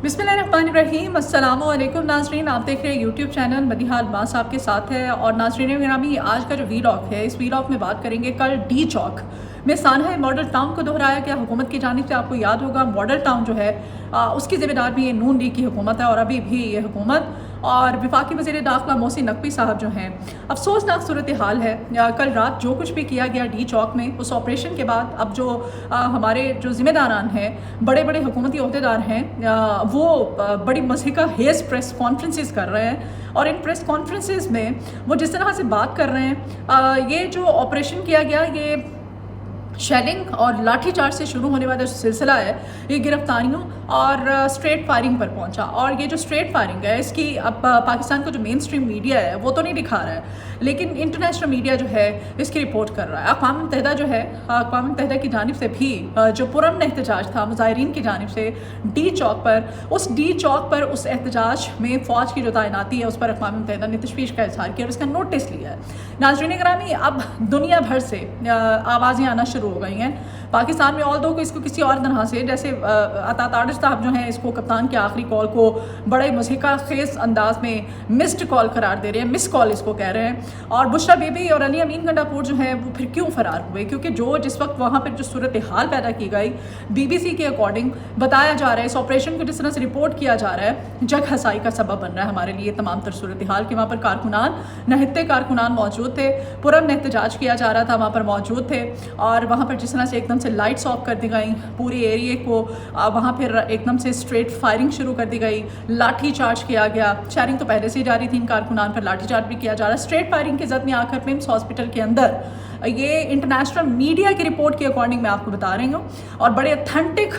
बिस्मिल्लाहिर्रहमानिर्रहीम। अस्सलाम वालेकुम नाज़रीन, आप देख रहे हैं यूट्यूब चैनल मदीहा अल्मास आपके साथ है। और नाज़रीन गिरामी, आज का जो वीलॉग है, इस वीलॉग में बात करेंगे कल डी चौक में सानहा मॉडल टाउन को दोहराया गया हुकूमत की जानिब से। आपको याद होगा मॉडल टाउन जो है उसकी ज़िम्मेदार भी ये नून लीग की हुकूमत है और अभी भी ये हुकूमत और वफाकी वज़ीर दाखिला मोहसिन नकवी साहब जो हैं, अफसोसनाक सूरत हाल है। कल रात जो कुछ भी किया गया डी चौक में उस ऑपरेशन के बाद अब जो हमारे जो ज़िम्मेदारान हैं, बड़े बड़े हुकूमती अहदेदार हैं, वो बड़ी मज़ीका हेज़ प्रेस कॉन्फ्रेंसेस कर रहे हैं। और इन प्रेस कॉन्फ्रेंसेस में वो जिस तरह से बात कर रहे हैं, ये जो ऑपरेशन किया गया, ये शेलिंग और लाठी चार्ज से शुरू होने वाला जो सिलसिला है, ये गिरफ्तारियों और स्ट्रेट फायरिंग पर पहुंचा। और ये जो स्ट्रेट फायरिंग है, इसकी अब पाकिस्तान का जो मेन स्ट्रीम मीडिया है वो तो नहीं दिखा रहा है, लेकिन इंटरनेशनल मीडिया जो है इसकी रिपोर्ट कर रहा है। अक़वाम मुत्तहिदा जो है, अक़वाम मुत्तहिदा की जानिब से भी जो पुरअमन एहतजाज था मुज़ाहिरीन की जानिब से डी चौक पर, उस डी चौक पर उस एहतजाज में फ़ौज की जो तैनाती है उस पर अक़वाम मुत्तहिदा ने तशवीश का इज़हार किया और इसका नोटिस लिया है। नाज़रीन गिरामी, अब दुनिया भर से आवाज़ें आना शुरू हो गई हैं पाकिस्तान में। ऑल दो को इसको किसी और तरह से, जैसे अता तारिश साहब जो हैं, इसको कप्तान की आखिरी कॉल को बड़े मज़ीका खेज़ अंदाज में मिस्ड कॉल करार दे रहे हैं, मिस कॉल इसको कह रहे हैं। और बुशरा बीबी और अली अमीन गंडापुर जो है वो फिर क्यों फ़रार हुए, क्योंकि जो जिस वक्त वहाँ पर जो सूरत हाल पैदा की गई, BBC के अकॉर्डिंग बताया जा रहा है, इस ऑपरेशन को जिस तरह से रिपोर्ट किया जा रहा है, जग हसाई का सबब बन रहा है हमारे लिए तमाम तर सूरत हाल कि वहाँ पर कारकुनान, नहित्ते कारकुनान मौजूद थे, पुरअमन एहतजाज किया जा रहा था, वहाँ पर मौजूद थे। और वहाँ पर जिस तरह से एकदम से लाइट्स ऑफ कर दी गई पूरे एरिए को, वहाँ फिर एकदम से स्ट्रेट फायरिंग शुरू कर दी गई, लाठी चार्ज किया गया। फायरिंग तो पहले से ही जारी थी, इन कारकुनान पर लाठी चार्ज भी किया जा रहा है। स्ट्रेट फायरिंग की जद में आकर पिम्स हॉस्पिटल के अंदर, ये इंटरनेशनल मीडिया की रिपोर्ट के अकॉर्डिंग मैं आपको बता रही हूँ और बड़े अथेंटिक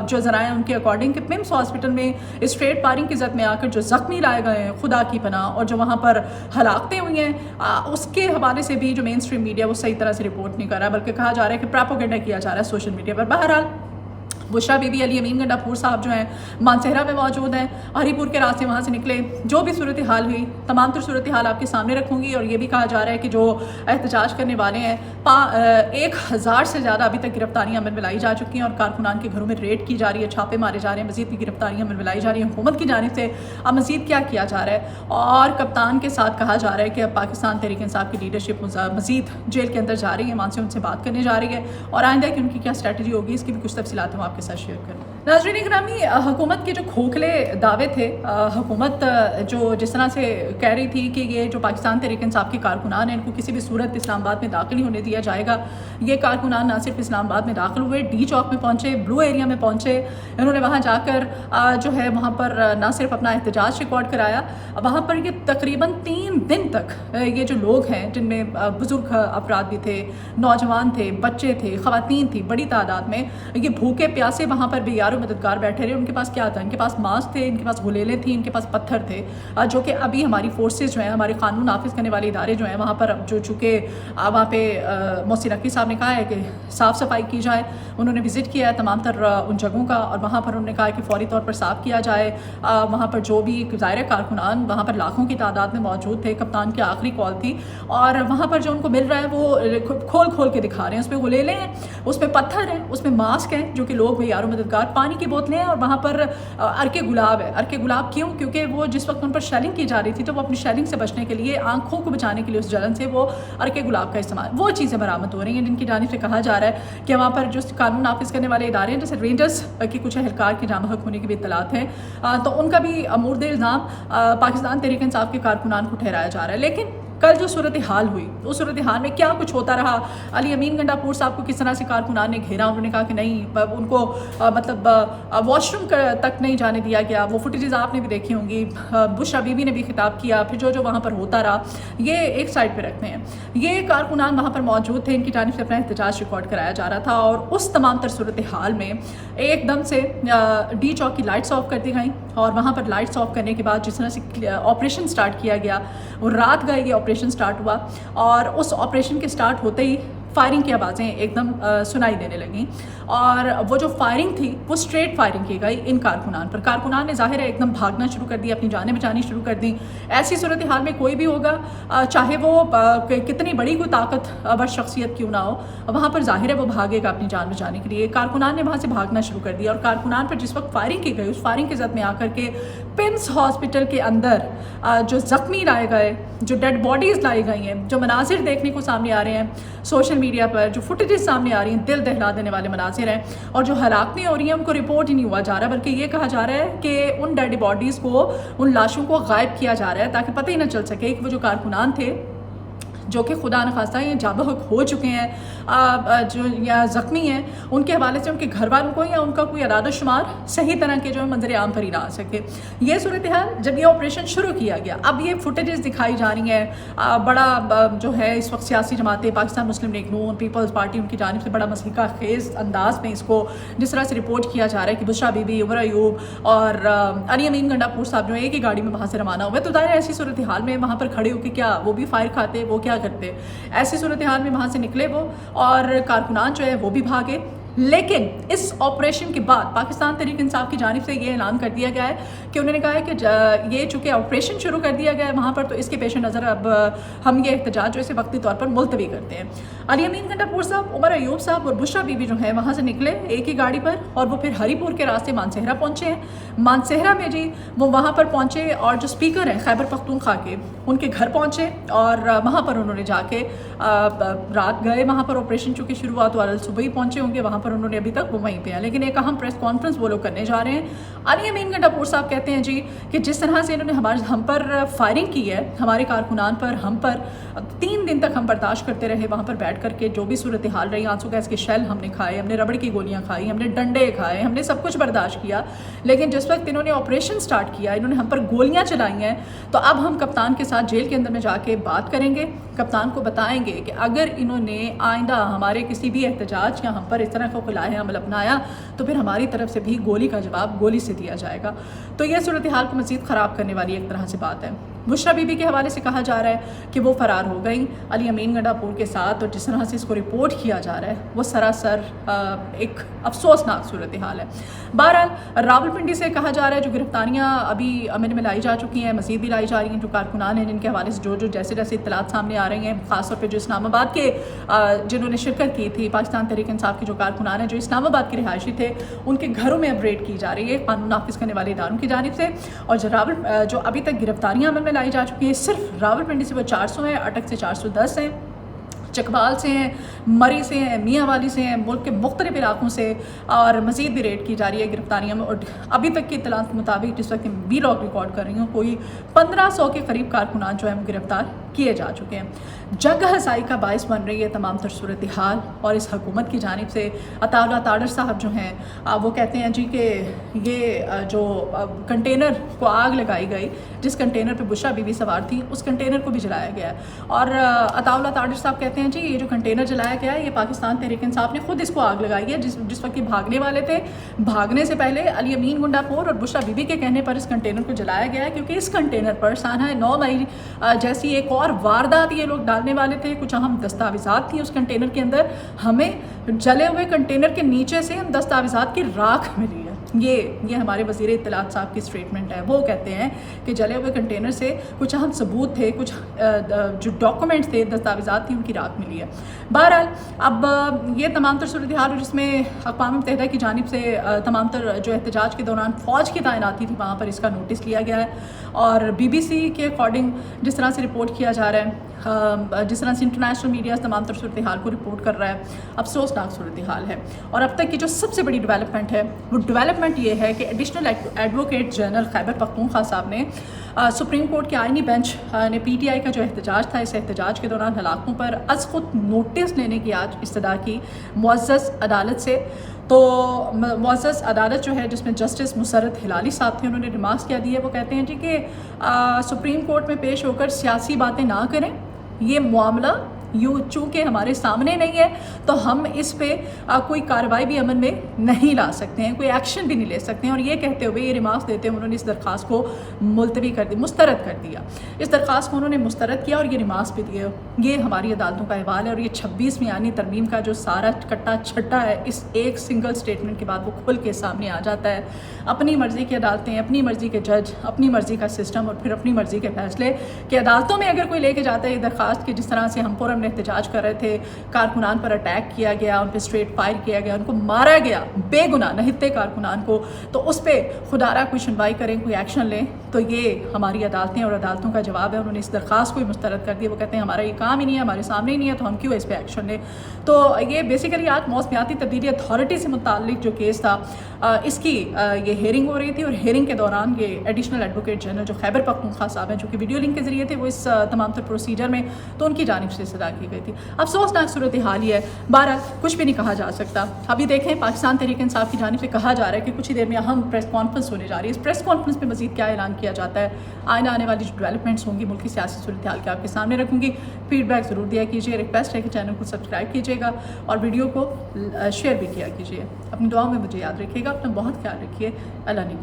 जो ज़राए हैं उनके अकॉर्डिंग कि पिम्स हॉस्पिटल में स्ट्रेट फायरिंग की जद में आकर जो ज़ख्मी लाए गए हैं, खुदा की पनाह, और जो वहाँ पर हलाकतें हुई हैं, उसके हवाले से भी जो मेन स्ट्रीम मीडिया वो सही तरह से रिपोर्ट नहीं कर रहा, बल्कि कहा जा रहा है कि प्रोपेगेंडा किया जा रहा है सोशल मीडिया पर। बहरहाल बुशरा बीबी, अली अमीन गंडापुर साहब जो हैं मानसहरा में मौजूद हैं, हरीपुर के रास्ते वहाँ से निकले। जो भी सूरत हाल हुई, तमाम तर सूरत हाल आपके सामने रखूँगी। और ये भी कहा जा रहा है कि जो एहतजाज करने वाले हैं, 1000 से ज़्यादा अभी तक गिरफ्तारियाँ अमल में लाई जा चुकी हैं और कारकुनान के घरों में रेड की जा रही है, छापे मारे जा रहे हैं, मज़ीद भी गिरफ्तारियाँ अमल में लाई जा रही हैं हुकूमत की जानिब से। अब मज़ीद क्या किया जा रहा है, और कप्तान के साथ कहा जा रहा है कि अब पाकिस्तान तहरीक इंसाफ की लीडरशिप मज़ीद जेल के अंदर जा रही है, वहाँ से उनसे बात करने जा रही है और आइंदा की उनकी क्या स्ट्रैटेजी होगी, इसकी भी कुछ तफसीलात हम आपके साथ शेयर करें। नाज़रीन गिरामी, हुकूमत के जो खोखले दावे थे, हुकूमत जो जिस तरह से कह रही थी कि ये जो पाकिस्तान तहरीक इंसाफ के कारकुनान हैं, इनको किसी भी सूरत इस्लामाबाद में दाखिल नहीं होने दिया जाएगा। ये कारकुनान ना सिर्फ इस्लामाबाद में दाखिल हुए, डी चौक में पहुँचे, ब्लू एरिया में पहुँचे। इन्होंने वहाँ जाकर जो है वहाँ पर ना सिर्फ अपना एहतजाज रिकॉर्ड कराया, वहाँ पर ये तकरीबन 3 दिन तक ये जो लोग हैं, जिनमें बुज़ुर्ग अफराद भी थे, नौजवान थे, बच्चे थे, ख़वातीन थी, बड़ी तादाद में, ये भूखे प्यासे वहाँ पर भी मददगार बैठे रहे। उनके पास क्या था? इनके पास मास्क थे, इनके पास गुलेले थी, इनके पास पत्थर थे, जो कि अभी हमारी फोर्सेस जो हैं, हमारे कानून नाफिज करने वाले इदारे जो हैं, वहाँ पर जो चूँकि वहाँ पे मोहसिन नकवी साहब ने कहा है कि साफ़ सफाई की जाए। उन्होंने विज़िट किया है तमाम तर उन जगहों का और वहाँ पर उन्होंने कहा है कि फौरी तौर पर साफ़ किया जाए। वहाँ पर जो भी ज़ाहिर कारकुनान वहाँ पर लाखों की तादाद में मौजूद थे, कप्तान की आखिरी कॉल थी और वहाँ पर जो उनको मिल रहा है वो खोल खोल के दिखा रहे हैं। उसमें गुलेले हैं, उसमें पत्थर हैं, उसमें मास्क हैं, जो कि लोग भाई यारों मददगार, पानी की बोतलें हैं और वहाँ पर अर्के गुलाब है। अर्के गुलाब क्यों? क्योंकि वो जिस वक्त उन पर शेलिंग की जा रही थी तो वो अपनी शेलिंग से बचने के लिए, आंखों को बचाने के लिए उस जलन से वो अर्के गुलाब का इस्तेमाल, वो चीज़ें बरामद हो रही हैं, जिनकी जानिब से कहा जा रहा है कि वहाँ पर जो कानून नाफिज करने वाले इदारे हैं, जैसे रेंजर्स के कुछ एहलकार की जाम हक होने की भी इत्तलात हैं, तो उनका भी मुर्द इल्ज़ाम पाकिस्तान तहरीक इंसाफ के कारकुनान को ठहराया जा रहा है। लेकिन कल जो सूरत हाल हुई, उस सूरत हाल में क्या कुछ होता रहा, अली अमीन गंडापुर साहब को किस तरह से कारकुनान ने घेरा, उन्होंने कहा कि नहीं, उनको मतलब वॉशरूम तक नहीं जाने दिया गया। वो फुटेजेस आपने भी देखी होंगी, बुशरा बीबी ने भी खिताब किया। फिर जो वहाँ पर होता रहा, ये एक साइड पे रखते हैं। ये कारकुनान वहाँ पर मौजूद थे, इनकी जानिब से अपना एहतजाज रिकॉर्ड कराया जा रहा था और उस तमाम तर सूरत हाल में एकदम से डी चौक की लाइट्स ऑफ कर दी गई और वहाँ पर लाइट्स ऑफ करने के बाद जिस तरह से ऑपरेशन स्टार्ट किया गया, वो रात गए ये ऑपरेशन स्टार्ट हुआ और उस ऑपरेशन के स्टार्ट होते ही फायरिंग की आवाज़ें एकदम सुनाई देने लगीं और वो जो फायरिंग थी वो स्ट्रेट फायरिंग की गई इन कारकुनान पर। कारकुनान ने ज़ाहिर है एकदम भागना शुरू कर दिया, अपनी जानें बचानी शुरू कर दी। ऐसी सूरत हाल में कोई भी होगा, चाहे वो कितनी बड़ी कोई ताकतवर शख्सियत क्यों ना हो, वहाँ पर ज़ाहिर है वो भागेगा अपनी जान बचाने के लिए। कारकुनान ने वहाँ से भागना शुरू कर दिया और कारकुनान पर जिस वक्त फायरिंग की गई उस फायरिंग के ज़द में आकर के पिम्स हॉस्पिटल के अंदर जो ज़ख्मी लाए गए, जो डेड बॉडीज़ लाई गई हैं, जो मनाजिर देखने को सामने आ रहे हैं सोशल मीडिया पर, जो फुटेजेस सामने आ रही हैं, दिल दहला देने वाले मनाजिर हैं। और जो हलाकतें हो रही हैं उनको रिपोर्ट ही नहीं हुआ जा रहा, बल्कि ये कहा जा रहा है कि उन डेड बॉडीज़ को, उन लाशों को गायब किया जा रहा है ताकि पता ही ना चल सके कि वो जो कारकुनान थे जो कि खुदा न खास्ता ये जाबहक हो चुके हैं, जो या ज़ख्मी हैं, उनके हवाले से उनके घर वालों को या उनका कोई अदाद शुमार सही तरह के जो मंजर आम पर ही ना आ सके। ये सूरत हाल जब ये ऑपरेशन शुरू किया गया, अब ये फुटेजेस दिखाई जा रही हैं, बड़ा जो है इस वक्त सियासी जमातें, पाकिस्तान मुस्लिम लीग नून, पीपल्स पार्टी, उनकी जानिब से बड़ा मसलिका खेज़ अंदाज में इसको जिस तरह से रिपोर्ट किया जा रहा है कि बुशरा बीबी, उमर अयूब और अली अमीन गंडापुर साहब जो एक ही गाड़ी में वहाँ से रवाना हुए, तो दायरा ऐसी सूरत हाल में वहाँ पर खड़े होकर क्या वो भी फायर खाते, वो क्या करते। ऐसी सूरत हाल में वहाँ से निकले वो और कारकुनान जो है वो भी भागे। लेकिन इस ऑपरेशन के बाद पाकिस्तान तहरीक इंसाफ की जानिब से ये ऐलान कर दिया गया है कि उन्होंने कहा है कि ये चूँकि ऑपरेशन शुरू कर दिया गया है वहाँ पर, तो इसके पेश नज़र अब हम ये एहतजाज जो इसे वक्ती तौर पर मुलतवी करते हैं। अली अमीन गंडापुर साहब, उमर अयूब साहब और बुशरा बीबी जो है वहाँ से निकले एक ही गाड़ी पर और वो फिर हरीपुर के रास्ते मानसेहरा पहुँचे हैं। मानसेहरा में जी वो वहाँ पर पहुँचे और जो स्पीकर हैं खैबर पख्तूनख्वा के, उनके घर पहुँचे और वहाँ पर उन्होंने जाके रात गए। वहाँ पर ऑपरेशन चूँकि शुरुआत वाले सुबह ही पहुँचे होंगे, वहाँ पर उन्होंने अभी तक वो वहीं पे हैं। लेकिन एक अहम प्रेस कॉन्फ्रेंस वो लोग करने जा रहे हैं। अली अमीन गंडापुर साहब कहते हैं जी कि जिस तरह से इन्होंने हम पर फायरिंग की है, हमारे कारकुनान पर, हम पर 3 दिन तक हम बर्दाश्त करते रहे वहाँ पर बैठ करके, जो भी सूरत हाल रही, आंसू गैस के शेल हमने खाए, हमने रबड़ की गोलियाँ खाई, हमने डंडे खाए, हमने सब कुछ बर्दाश्त किया। लेकिन जिस वक्त इन्होंने ऑपरेशन स्टार्ट किया, इन्होंने हम पर गोलियाँ चलाई हैं, तो अब हम कप्तान के साथ जेल के अंदर में जाके बात करेंगे, कप्तान को बताएंगे कि अगर इन्होंने आइंदा हमारे किसी भी एहतजाज या हम पर इस तरह का खिलाए अमल अपनाया तो फिर हमारी तरफ से भी गोली का जवाब गोली से दिया जाएगा। तो यह सूरत हाल को मज़ीद ख़राब करने वाली एक तरह से बात है। बुशरा बीबी के हवाले से कहा जा रहा है कि वो फ़रार हो गई अली अमीन गंडापुर के साथ, और जिस तरह से इसको रिपोर्ट किया जा रहा है वो सरासर एक अफसोसनाक सूरत हाल है। बहरहाल रावलपिंडी से कहा जा रहा है जो गिरफ्तारियाँ अभी अमल में लाई जा चुकी हैं, मज़ीद भी लाई जा रही हैं, जो कारकुनान हैं जिनके हवाले से जो जैसे जैसे इत्तलात सामने आ रही हैं, ख़ासतौर पर जो इस्लामाबाद के जिन्होंने शिरकत की थी, पाकिस्तान तहरीक इंसाफ के जो कारकुनान हैं जो इस्लामाबाद के रिहायशी थे, उनके घरों में अब रेड की जा रही है कानून नाफिज करने वाले इदारों की जानिब से। और जो अभी तक गिरफ्तारियाँ अमल में लाई जा चुकी हैं, सिर्फ रावलपिंडी से वो 400 हैं, अटक से 410 हैं, चकवाल से हैं, मरी से हैं, मियाँ वाली से हैं, मुल्क के मुख्तलिफ इलाकों से, और मज़ीद भी रेड की जा रही है गिरफ्तारियों में। और अभी तक की इत्तलात के मुताबिक जिस वक्त वी लॉग रिकॉर्ड कर रही हूँ, कोई 1500 के करीब कारकुनान जो है वो गिरफ्तार किए जा चुके हैं। जंग हसाई का बायस बन रही है तमाम तर सूरत हाल, और इस हुकूमत की जानिब से अताउल्लाह ताडर साहब जो हैं वो कहते हैं जी कि ये जो कंटेनर को आग लगाई गई, जिस कंटेनर पे बुशरा बीबी सवार थी, उस कंटेनर को भी जलाया गया है। और अताउल्लाह ताडर साहब कहते हैं जी ये जो कंटेनर जलाया गया है ये पाकिस्तान तहरीक इंसाफ ने खुद इसको आग लगाई है। जिस वक्त ये भागने वाले थे, भागने से पहले अली अमीन गंडापुर और बुशरा बीबी के कहने पर इस कंटेनर को जलाया गया है, क्योंकि इस कंटेनर पर सानहा 9 मई जैसी एक और वारदात ये लोग डालने वाले थे। कुछ अहम दस्तावेज़ात थी उस कंटेनर के अंदर, हमें जले हुए कंटेनर के नीचे से उन दस्तावेज़ात की राख मिली है। ये हमारे वज़ीर इत्तलात साहब की स्टेटमेंट है। वो कहते हैं कि जले हुए कंटेनर से कुछ अहम सबूत थे, कुछ जो डॉक्यूमेंट्स थे, दस्तावेज़ात थी, उनकी राख मिली है। बहरहाल अब ये तमाम तर सूरत हाल, जिसमें अक़वाम मुत्तहिदा की जानिब से तमाम तर जो एहतजाज के दौरान फ़ौज की तैनाती थी वहाँ पर इसका नोटिस लिया गया है। और BBC के अकॉर्डिंग जिस तरह से रिपोर्ट किया जा रहा है, जिस तरह से इंटरनेशनल मीडिया तमाम तर सूरत हाल को रिपोर्ट कर रहा है, अफसोसनाक सूरत हाल है। और अब तक की जो सबसे बड़ी डेवलपमेंट है वो डेवलपमेंट ये है कि additional advocate general Khyber Pakhtunkhwa साहब ने सुप्रीम कोर्ट के आइनी बेंच ने PTI का जो एहतजाज था, इस एहतजाज के दौरान हलाकों पर अज़ खुद नोटिस लेने की आज इस्तदा की मुअज़्ज़ज़ अदालत से। तो मुअज़्ज़ज़ अदालत जो है, जिसमें जस्टिस मुसर्रत हिलाली साहब थे, उन्होंने रिमार्क्स क्या दिए। वो कहते हैं जी कि सुप्रीम कोर्ट में पेश होकर सियासी बातें ना करें, ये मामला چونکہ ہمارے سامنے نہیں ہے تو ہم اس پہ کوئی کارروائی بھی عمل میں نہیں لا سکتے ہیں، کوئی ایکشن بھی نہیں لے سکتے ہیں۔ اور یہ کہتے ہوئے، یہ ریمارکس دیتے ہوئے انہوں نے اس درخواست کو ملتوی کر دی، مسترد کر دیا۔ اس درخواست کو انہوں نے مسترد کیا اور یہ ریمارکس بھی دیے۔ یہ ہماری عدالتوں کا احوال ہے اور یہ 26ویں آئینی ترمیم کا جو سارا کٹا چھٹا ہے، اس ایک سنگل سٹیٹمنٹ کے بعد وہ کھل کے سامنے آ جاتا ہے۔ اپنی مرضی کی عدالتیں، اپنی مرضی کے جج، اپنی مرضی کا سسٹم اور پھر اپنی مرضی کے فیصلے کہ عدالتوں میں اگر کوئی لے کے جاتا ہے یہ درخواست کہ جس طرح سے ہم پورم نے احتجاج کر رہے تھے، کارکنان پر اٹیک کیا گیا، ان پہ اسٹریٹ فائر کیا گیا، ان کو مارا گیا بے گناہ نہتے کارکنان کو، تو اس پہ خدا را کوئی سنوائی کریں، کوئی ایکشن لیں، تو یہ ہماری عدالتیں اور عدالتوں کا جواب ہے۔ انہوں نے اس درخواست کو ہی مسترد کر دیا۔ وہ کہتے ہیں ہمارا یہ کام ہی نہیں ہے، ہمارے سامنے ہی نہیں ہے، تو ہم کیوں اس پہ ایکشن لیں۔ تو یہ بیسیکلی آج موسمیاتی تبدیلی اتھارٹی سے متعلق جو کیس تھا، اس کی یہ ہیئرنگ ہو رہی تھی، اور ہیئرنگ کے دوران یہ ایڈیشنل ایڈوکیٹ جنرل جو خیبر پختونخوا صاحب ہیں، جو کہ ویڈیو لنک کے ذریعے تھے، وہ اس تمام تر پروسیجر میں تو ان کی جانب سے صدا کی گئی تھی۔ افسوسناک صورتحال یہ ہے، بہرحال کچھ بھی نہیں کہا جا سکتا۔ ابھی دیکھیں پاکستان تحریک انصاف کی جانب سے کہا جا رہا ہے کہ کچھ ہی دیر میں اہم پریس کانفرنس ہونے جا رہی ہے۔ اس پریس کانفرنس میں مزید کیا اعلان کیا جاتا ہے، آنے والی جو ڈیولپمنٹس ہوں گی ملک کی سیاسی صورتحال کے آپ کے سامنے رکھوں گی۔ فیڈ بیک ضرور دیا کیجیے، ریکویسٹ ہے کہ چینل کو سبسکرائب کیجیے گا اور ویڈیو کو شیئر بھی کیا کیجیے۔ اپنی دعاؤں میں مجھے یاد رکھیے گا، اپنا بہت خیال رکھیے۔ اللہ نے